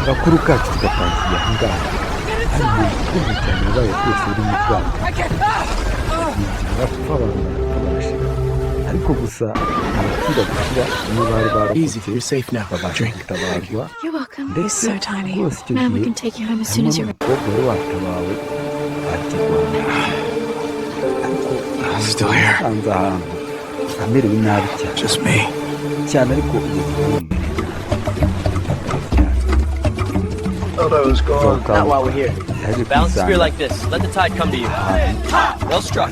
agakuru kacu tugatangiye aha ngaha hari umuntu ukomeye cyane wabaye rwose uri mu bwato yinjira apfa abantu barashira ariko gusa abaturage kuba niyo bari barokotse babasha gutabarwa ndetse rwose icyo gihe harimo n'umukobwa wari watabawe akirwanya ariko ahantu ahantu amerewe nabi cyane ariko Photos gone. Not while we're here. Balance the spear like this. Let the tide come to you. Well struck.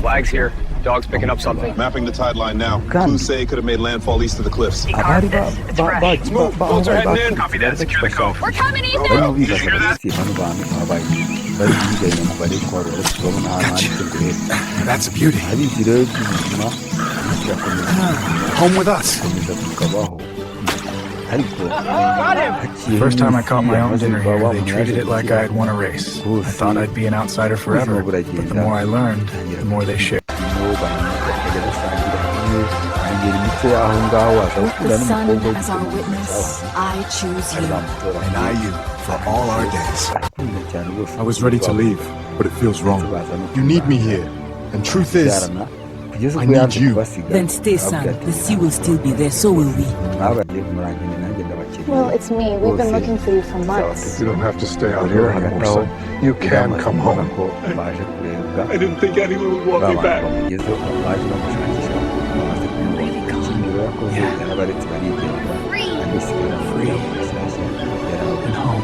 Flags here. Dog's picking up something. Mapping the tide line now. Clues say it could have made landfall east of the cliffs. Move. Boats are heading in. Copy that. Secure the cove. We're coming in now. Did you hear that? That's a beauty. Home with us. First time I caught my own dinner here, they treated it like I had won a race. I thought I'd be an outsider forever, but the more I learned, the more they shared. The sun as our witness, I choose you. And I you, for all our days. I was ready to leave, but it feels wrong. You need me here, and truth is, I need you. Then stay, son. The sea will still be there, so will we. Well, it's me. We've been looking for you for months. You don't have to stay out here anymore, son. You can come home. I didn't think anyone would want me back. Free. And home.